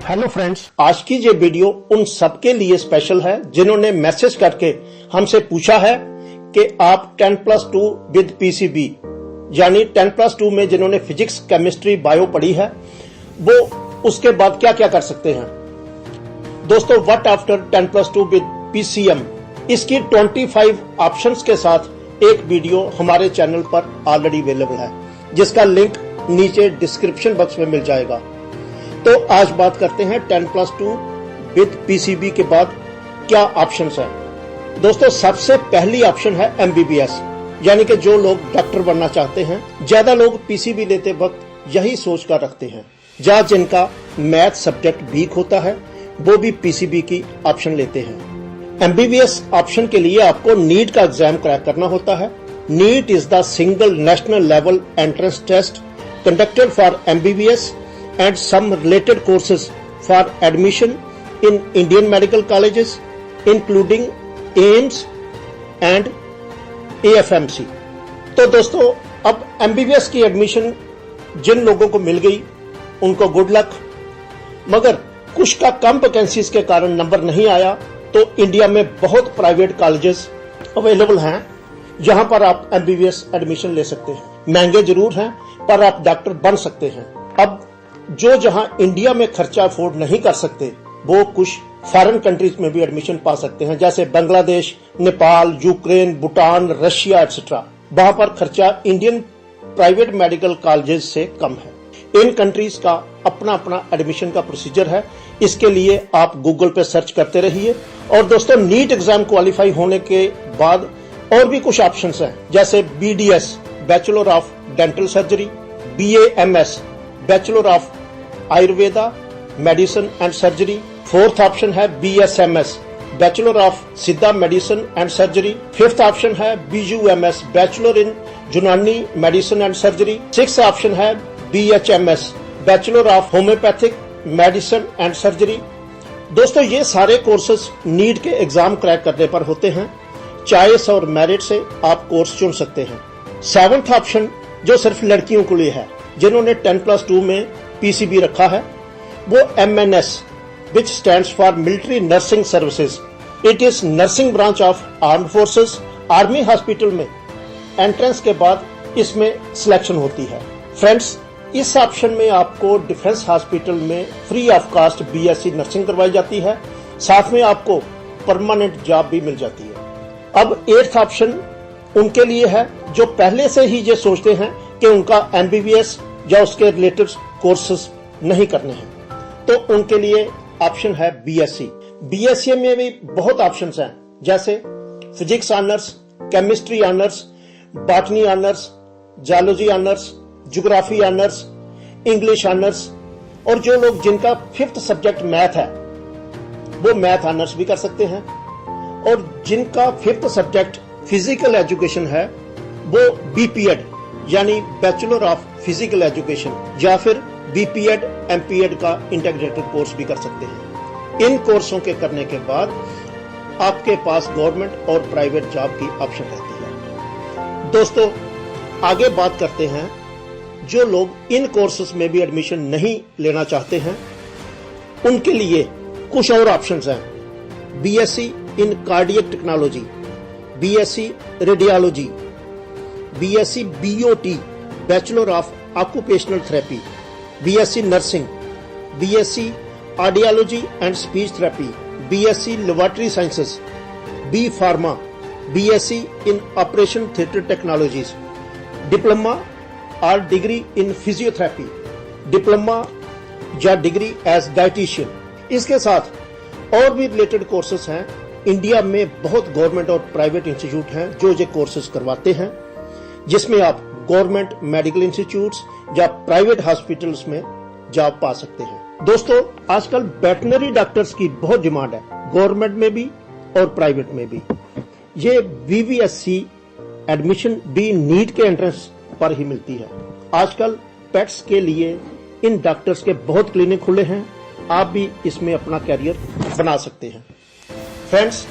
Hello friends, आज की ये वीडियो उन सबके लिए स्पेशल है जिन्होंने मैसेज करके हमसे पूछा है कि आप 10+2 विद पीसीबी यानी 10+2 में जिन्होंने फिजिक्स, केमिस्ट्री, बायो पढ़ी है वो उसके बाद क्या क्या कर सकते हैं। दोस्तों, व्हाट आफ्टर 10+2 विद पीसीएम, इसकी 25 ऑप्शंस के साथ एक वीडियो हमारे चैनल पर ऑलरेडी अवेलेबल है, जिसका लिंक नीचे डिस्क्रिप्शन बॉक्स में मिल जाएगा। तो आज बात करते हैं 10+2 विद पीसीबी के बाद क्या ऑप्शंस हैं। दोस्तों, सबसे पहली ऑप्शन है एमबीबीएस, यानी कि जो लोग डॉक्टर बनना चाहते हैं। ज्यादा लोग पीसीबी लेते वक्त यही सोच कर रखते हैं, जहां जिनका मैथ सब्जेक्ट वीक होता है वो भी पीसीबी की ऑप्शन लेते हैं। एमबीबीएस ऑप्शन के लिए आपको नीट का एग्जाम क्रैक करना होता है। NEET is the single national level entrance test conducted for MBBS and some related courses for admission in Indian medical colleges including AIIMS and AFMC। तो दोस्तों, अब MBBS की एडमिशन जिन लोगों को मिल गई उनको गुड लक, मगर कुछ का कम वैकेंसीज के कारण नंबर नहीं आया तो इंडिया में बहुत प्राइवेट कॉलेजेस अवेलेबल हैं जहां पर आप MBBS एडमिशन ले सकते हैं। महंगे जरूर हैं पर आप डॉक्टर बन सकते हैं। अब जो जहां इंडिया में खर्चा अफोर्ड नहीं कर सकते वो कुछ फॉरेन कंट्रीज में भी एडमिशन पा सकते हैं, जैसे Bangladesh, Nepal, Ukraine, Bhutan, Russia etcetera. वहां पर खर्चा इंडियन प्राइवेट मेडिकल कॉलेजेस से कम है। इन कंट्रीज का अपना अपना एडमिशन का प्रोसीजर है, इसके लिए आप गूगल पे सर्च करते रहिए। और दोस्तों, नीट एग्जाम क्वालिफाई होने के बाद और भी कुछ ऑप्शंस हैं, जैसे BDS bachelor of dental surgery, BAMS bachelor of Ayurveda medicine and surgery. Fourth option है BSMS बैचलर ऑफ सिद्धा medicine and surgery. Fifth option है BUMS बैचलर इन यूनानी medicine and surgery. Sixth option है BHMS bachelor of homeopathic medicine and surgery. दोस्तों, ये सारे courses NEET के exam crack करने पर होते हैं। चॉइस और मेरिट से आप कोर्स चुन सकते हैं। सेवंथ ऑप्शन जो सिर्फ लड़कियों के लिए है जिन्होंने 10+2 में पीसीबी रखा है, वो MNS which stands for military nursing services. It is nursing branch of armed forces. Army hospital में एंट्रेंस के बाद इसमें सिलेक्शन होती है। फ्रेंड्स, इस ऑप्शन में आपको डिफेंस हॉस्पिटल में free of cost BSc nursing करवाई जाती है, साथ में आपको परमानेंट जॉब भी मिल जाती है। अब एट्थ ऑप्शन उनके लिए है जो पहले से ही ये सोचते हैं कि उनका MBBS या उसके रिलेटेड कोर्सेज नहीं करने हैं, तो उनके लिए ऑप्शन है BSc। BSc में भी बहुत ऑप्शंस हैं, जैसे physics honours, chemistry honours, botany honours, geology honours, geography honours, English honours. और जो लोग जिनका 5th सब्जेक्ट मैथ है वो मैथ ऑनर्स भी कर सकते हैं, और जिनका 5th सब्जेक्ट फिजिकल एजुकेशन है वो BPEd यानी बैचलर ऑफ फिजिकल एजुकेशन या फिर BPEd MPEd का इंटीग्रेटेड कोर्स भी कर सकते हैं। इन कोर्सों के करने के बाद आपके पास गवर्नमेंट और प्राइवेट जॉब की ऑप्शन रहती है। दोस्तों, आगे बात करते हैं जो लोग इन कोर्सेज में भी एडमिशन नहीं लेना चाहते हैं उनके लिए कुछ और ऑप्शंस हैं। BSc in cardiac technology, BSc radiology, BSc BOT bachelor of occupational therapy, BSc nursing, BSc audiology and speech therapy, BSc laboratory sciences, B pharma, BSc in operation theatre technologies, diploma और degree in physiotherapy, diploma या degree as dietitian. इसके साथ और भी related courses हैं। India में बहुत government और प्राइवेट इंस्टीट्यूट हैं जो ये कोर्सेज करवाते हैं, जिसमें आप गवर्नमेंट मेडिकल इंस्टीट्यूट्स या प्राइवेट हॉस्पिटल्स में जॉब पा सकते हैं। दोस्तों, आजकल वेटनरी डॉक्टर्स की बहुत डिमांड है, गवर्नमेंट में भी और प्राइवेट में भी। ये VVSC एडमिशन भी नीट के एंट्रेंस पर ही मिलती है। आजकल पेट्स के लिए इन डॉक्टर्स के बहुत क्लिनिक खुले हैं, आप भी इसमें अपना कैरियर बना सकते हैं। फ्रेंड्स,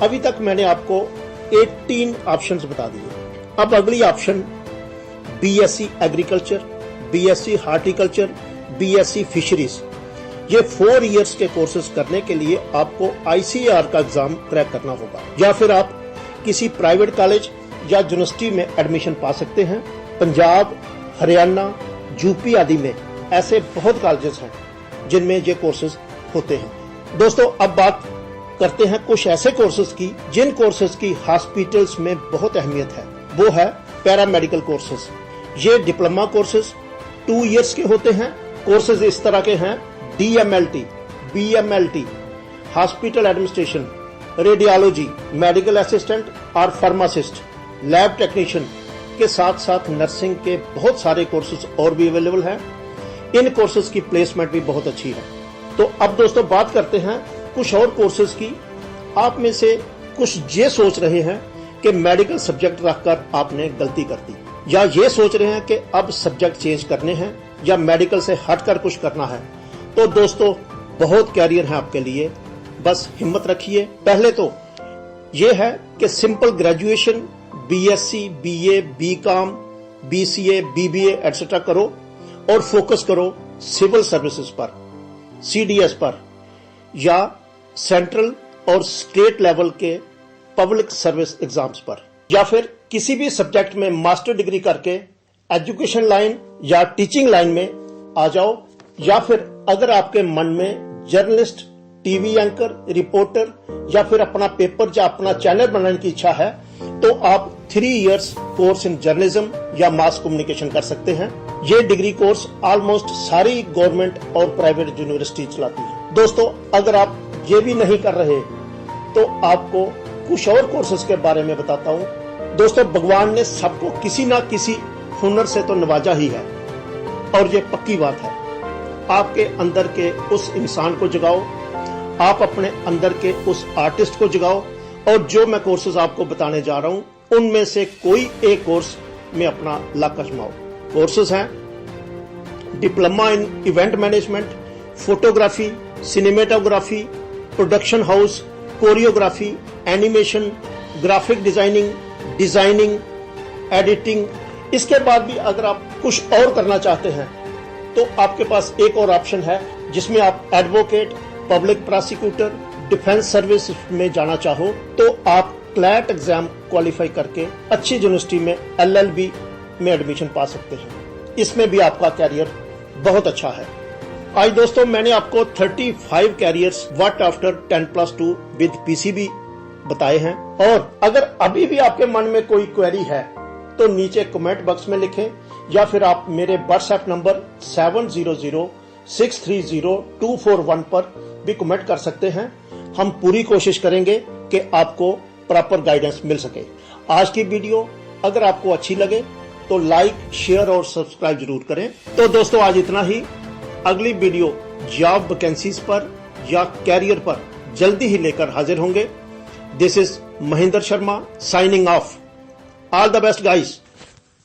अभी तक मैंने आपको 18 ऑप्शंस बता दिए। अब अगली option BSc agriculture, BSc horticulture, BSc fisheries. ये 4 इयर्स के कोर्सेज करने के लिए आपको ICAR का एग्जाम क्रैक करना होगा, या फिर आप किसी प्राइवेट कॉलेज या यूनिवर्सिटी में एडमिशन पा सकते हैं। पंजाब, हरियाणा, यूपी आदि में ऐसे बहुत कॉलेजेस हैं जिनमें ये कोर्सेज होते हैं। दोस्तों, अब बात करते हैं कुछ ऐसे कोर्सेज की जिन कोर्सेज की हॉस्पिटल्स में बहुत अहमियत है। वो है पैरामेडिकल कोर्सेज। ये डिप्लोमा कोर्सेज 2 इयर्स के होते हैं। कोर्सेज इस तरह के हैं: DMLT, BMLT, hospital administration, radiology, medical assistant और फार्मासिस्ट, लैब टेक्नीशियन के साथ साथ नर्सिंग के बहुत सारे कोर्सेज और भी अवेलेबल हैं। इन कोर्सेज की प्लेसमेंट भी बहुत अच्छी है। तो अब दोस्तों बात करते हैं कुछ और कोर्सेज की। आप में से कुछ ये सोच रहे हैं कि मेडिकल सब्जेक्ट रखकर आपने गलती कर दी, या ये सोच रहे हैं कि अब सब्जेक्ट चेंज करने हैं या मेडिकल से हटकर कुछ करना है। तो दोस्तों, बहुत कैरियर है आपके लिए, बस हिम्मत रखिए। पहले तो ये है कि simple graduation BSc, BA, BCom, BCA, BBA etcetera करो और फोकस करो सिविल सर्विसेज पर, CDS पर, या सेंट्रल और स्टेट लेवल के पब्लिक सर्विस एग्जाम्स पर, या फिर किसी भी सब्जेक्ट में मास्टर डिग्री करके एजुकेशन लाइन या टीचिंग लाइन में आ जाओ। या फिर अगर आपके मन में जर्नलिस्ट, टीवी एंकर, रिपोर्टर या फिर अपना पेपर या अपना चैनल बनाने की इच्छा है तो आप 3 इयर्स कोर्स इन जर्नलिज्म या मास कम्युनिकेशन कर सकते हैं। ये डिग्री कोर्स ऑलमोस्ट सारी गवर्नमेंट और प्राइवेट यूनिवर्सिटी चलाती है। दोस्तों, अगर आप ये भी नहीं कर रहे तो आपको कुछ और कोर्सेज के बारे में बताता हूँ। दोस्तों, भगवान ने सबको किसी ना किसी हुनर से तो नवाजा ही है, और ये पक्की बात है। आपके अंदर के उस इंसान को जगाओ, आप अपने अंदर के उस आर्टिस्ट को जगाओ, और जो मैं कोर्सेज आपको बताने जा रहा हूं उनमें से कोई एक कोर्स में अपना लक आजमाओ। कोर्सेज हैं diploma in event management, photography, cinematography, production house, choreography, animation, graphic designing, editing. इसके बाद भी अगर आप कुछ और करना चाहते हैं तो आपके पास एक और ऑप्शन है जिसमें आप advocate, public prosecutor, defence service में जाना चाहो तो आप क्लैट एग्जाम क्वालिफाई करके अच्छी यूनिवर्सिटी में LLB में एडमिशन पा सकते हैं। इसमें भी आपका कैरियर बहुत अच्छा है। आज दोस्तों, मैंने आपको 35 carriers what after 10+2 with PCB बताए हैं, और अगर अभी भी आपके मन में कोई क्वेरी है तो नीचे कमेंट बॉक्स में लिखें, या फिर आप मेरे WhatsApp नंबर 7006302241 पर भी कमेंट कर सकते हैं। हम पूरी कोशिश करेंगे कि आपको प्रॉपर गाइडेंस मिल सके। आज की वीडियो अगर आपको अच्छी लगे तो लाइक, शेयर और सब्सक्राइब जरूर करें। तो दोस्तों, आज इतना ही। अगली वीडियो जॉब वैकेंसीज पर या कैरियर पर जल्दी ही लेकर हाजिर होंगे। This is Mahendra Sharma signing off. All the best guys.